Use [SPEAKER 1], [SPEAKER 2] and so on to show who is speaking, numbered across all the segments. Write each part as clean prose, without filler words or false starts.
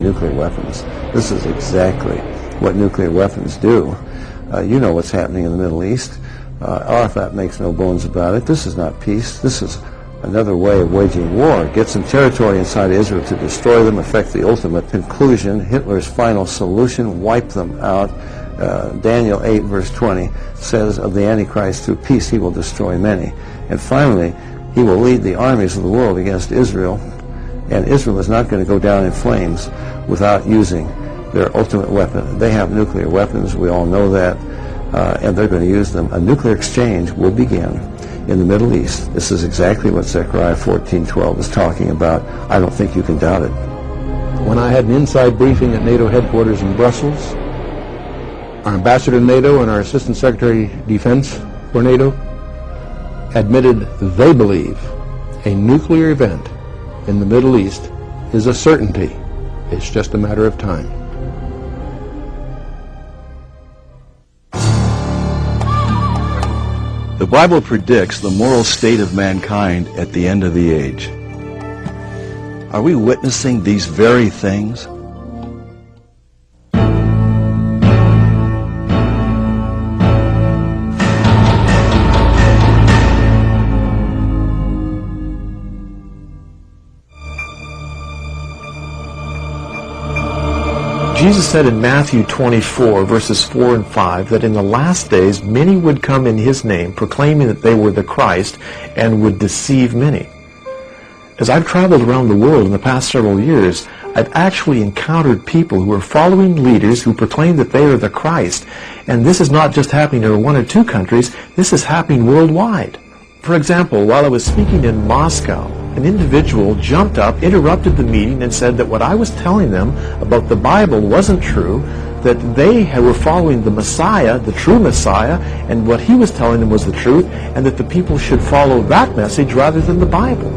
[SPEAKER 1] nuclear weapons. This is exactly what nuclear weapons do. You know what's happening in the Middle East. Arafat makes no bones about it. This is not peace. This is another way of waging war. Get some territory inside Israel to destroy them, affect the ultimate conclusion, Hitler's final solution, wipe them out. Daniel 8 verse 20 says of the Antichrist, through peace he will destroy many. And finally, he will lead the armies of the world against Israel, and Israel is not going to go down in flames without using their ultimate weapon. They have nuclear weapons, we all know that, and they're going to use them. A nuclear exchange will begin in the Middle East. This is exactly what Zechariah 14:12 is talking about. I don't think you can doubt it.
[SPEAKER 2] When I had an inside briefing at NATO headquarters in Brussels, our ambassador to NATO and our Assistant Secretary of Defense for NATO admitted they believe a nuclear event in the Middle East is a certainty. It's just a matter of time.
[SPEAKER 3] The Bible predicts the moral state of mankind at the end of the age. Are we witnessing these very things?
[SPEAKER 4] Jesus said in Matthew 24, verses 4 and 5, that in the last days many would come in his name, proclaiming that they were the Christ, and would deceive many. As I've traveled around the world in the past several years, I've actually encountered people who are following leaders who proclaim that they are the Christ. And this is not just happening in one or two countries, this is happening worldwide. For example, while I was speaking in Moscow, an individual jumped up, interrupted the meeting, and said that what I was telling them about the Bible wasn't true, that they were following the Messiah, the true Messiah, and what he was telling them was the truth, and that the people should follow that message rather than the Bible.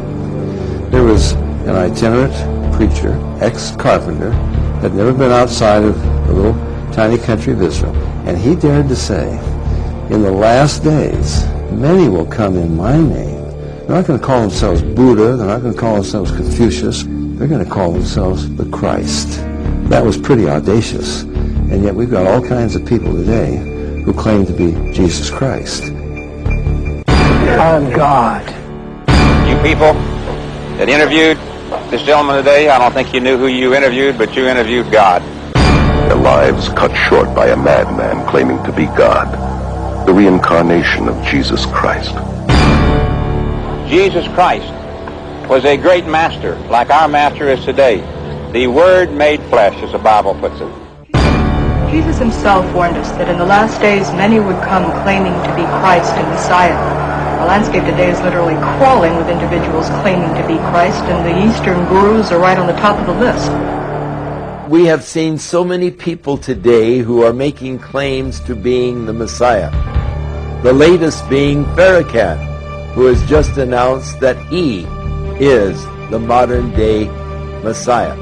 [SPEAKER 1] There was an itinerant preacher, ex-carpenter, had never been outside of the little tiny country of Israel, and he dared to say, in the last days, many will come in my name. They're not going to call themselves Buddha. They're not going to call themselves Confucius. They're going to call themselves the Christ. That was pretty audacious. And yet we've got all kinds of people today who claim to be Jesus Christ.
[SPEAKER 5] I'm God.
[SPEAKER 6] You people that interviewed this gentleman today, I don't think you knew who you interviewed, but you interviewed God.
[SPEAKER 7] Their lives cut short by a madman claiming to be God, the reincarnation of Jesus Christ.
[SPEAKER 6] Jesus Christ was a great master, like our master is today. The Word made flesh, as the Bible puts it.
[SPEAKER 8] Jesus himself warned us that in the last days many would come claiming to be Christ and Messiah. The landscape today is literally crawling with individuals claiming to be Christ, and the Eastern gurus are right on the top of the list.
[SPEAKER 9] We have seen so many people today who are making claims to being the Messiah. The latest being Farrakhan, who has just announced that he is the modern-day Messiah.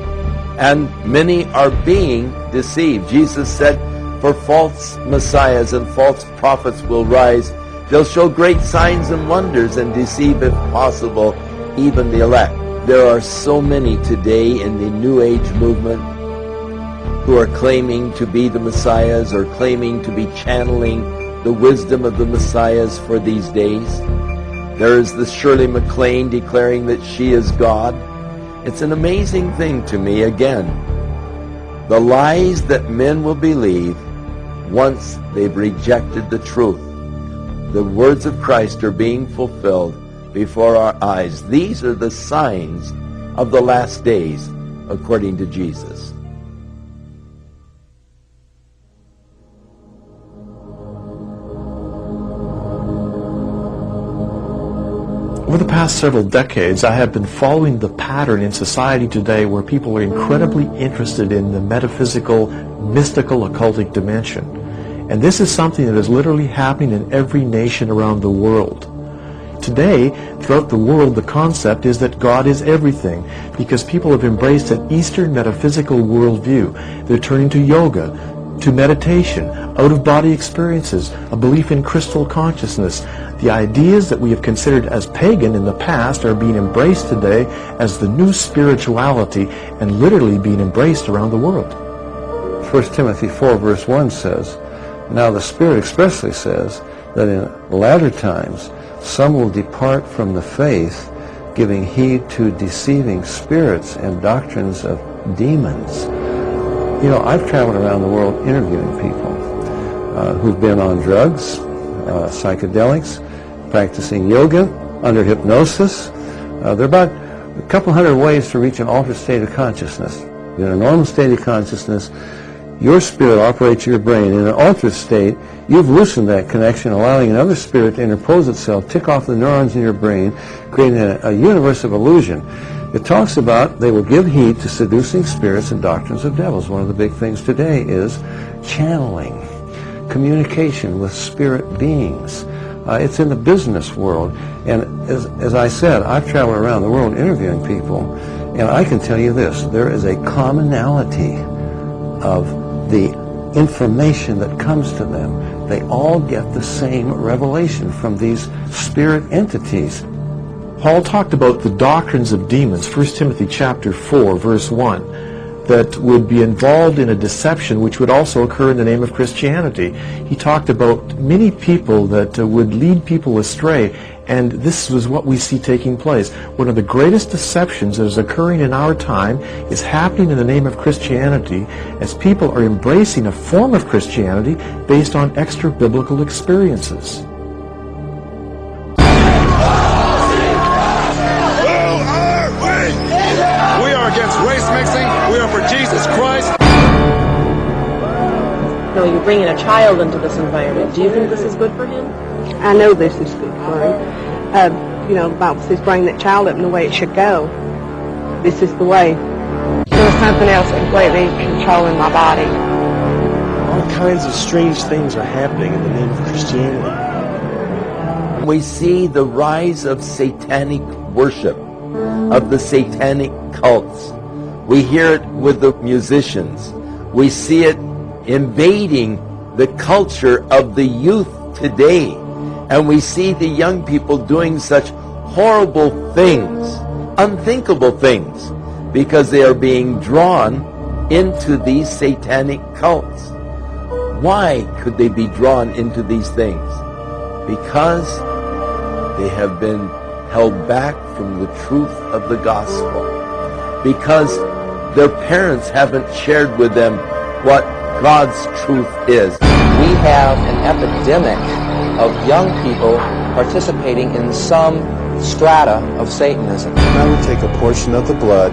[SPEAKER 9] And many are being deceived. Jesus said, for false messiahs and false prophets will rise. They'll show great signs and wonders and deceive, if possible, even the elect. There are so many today in the New Age movement who are claiming to be the messiahs or claiming to be channeling the wisdom of the messiahs for these days. There is the Shirley MacLaine declaring that she is God. It's an amazing thing to me, again, the lies that men will believe once they've rejected the truth. The words of Christ are being fulfilled before our eyes. These are the signs of the last days, according to Jesus.
[SPEAKER 4] Over the past several decades, I have been following the pattern in society today where people are incredibly interested in the metaphysical, mystical, occultic dimension. And this is something that is literally happening in every nation around the world. Today, throughout the world, the concept is that God is everything, because people have embraced an Eastern metaphysical worldview. They're turning to yoga, to meditation, out-of-body experiences, a belief in crystal consciousness, The ideas that we have considered as pagan in the past are being embraced today as the new spirituality and literally being embraced around the world.
[SPEAKER 1] 1 Timothy 4 verse 1 says, "Now the Spirit expressly says that in latter times some will depart from the faith, giving heed to deceiving spirits and doctrines of demons." You know, I've traveled around the world interviewing people who've been on drugs, psychedelics, practicing yoga, under hypnosis. There are about a couple hundred ways to reach an altered state of consciousness. In a normal state of consciousness, your spirit operates your brain. In an altered state, you've loosened that connection, allowing another spirit to interpose itself, tick off the neurons in your brain, creating a universe of illusion. It talks about they will give heed to seducing spirits and doctrines of devils. One of the big things today is channeling, communication with spirit beings. It's in the business world. And as I said, I've traveled around the world interviewing people, and I can tell you this, there is a commonality of the information that comes to them. They all get the same revelation from these spirit entities.
[SPEAKER 4] Paul talked about the doctrines of demons, 1 Timothy chapter 4, verse 1, that would be involved in a deception which would also occur in the name of Christianity. He talked about many people that would lead people astray, and this was what we see taking place. One of the greatest deceptions that is occurring in our time is happening in the name of Christianity, as people are embracing a form of Christianity based on extra-biblical experiences.
[SPEAKER 5] Jesus Christ.
[SPEAKER 10] No, you're bringing a child into this environment. Do you think this is good for him?
[SPEAKER 11] I know this is good for him. You know, the Bible says bring that child up in the way it should go. This is the way. There was something else completely controlling my body.
[SPEAKER 5] All kinds of strange things are happening in the name of Christianity.
[SPEAKER 9] We see the rise of satanic worship, of the satanic cults. We hear it with the musicians. We see it invading the culture of the youth today. And we see the young people doing such horrible things, unthinkable things, because they are being drawn into these satanic cults. Why could they be drawn into these things? Because they have been held back from the truth of the gospel. Because their parents haven't shared with them what God's truth is.
[SPEAKER 12] We have an epidemic of young people participating in some strata of Satanism.
[SPEAKER 13] I would take a portion of the blood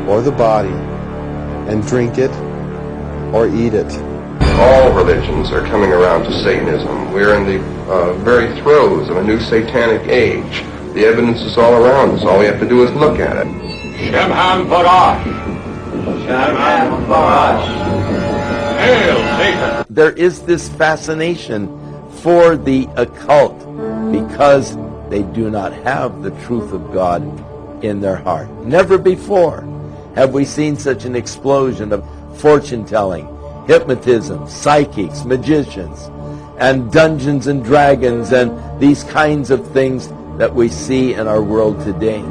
[SPEAKER 13] or the body and drink it or eat it.
[SPEAKER 7] All religions are coming around to Satanism. We're in the very throes of a new satanic age. The evidence is all around us. All we have to do is look at it.
[SPEAKER 14] Shemhan Barach. Shemhan Barach. Hail Satan.
[SPEAKER 9] There is this fascination for the occult because they do not have the truth of God in their heart. Never before have we seen such an explosion of fortune-telling, hypnotism, psychics, magicians, and Dungeons and Dragons, and these kinds of things that we see in our world today.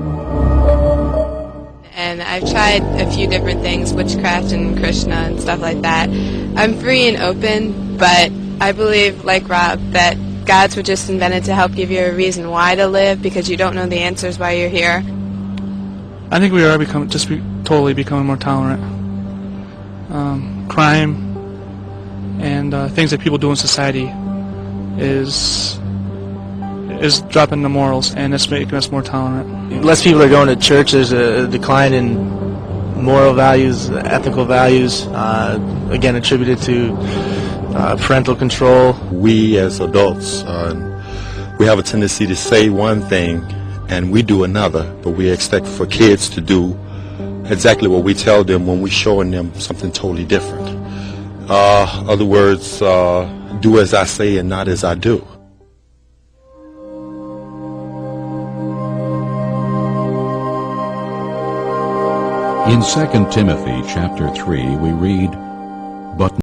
[SPEAKER 15] And I've tried a few different things, witchcraft and Krishna and stuff like that. I'm free and open, but I believe, like Rob, that gods were just invented to help give you a reason why to live, because you don't know the answers why you're here.
[SPEAKER 16] I think we are totally becoming more tolerant. Crime and things that people do in society is dropping the morals, and it's making us more tolerant.
[SPEAKER 17] Less people are going to church. There's a decline in moral values, ethical values, again attributed to parental control.
[SPEAKER 18] We as adults, we have a tendency to say one thing and we do another, but we expect for kids to do exactly what we tell them when we're showing them something totally different. Other words, do as I say and not as I do.
[SPEAKER 19] In 2 Timothy chapter 3, we read, "But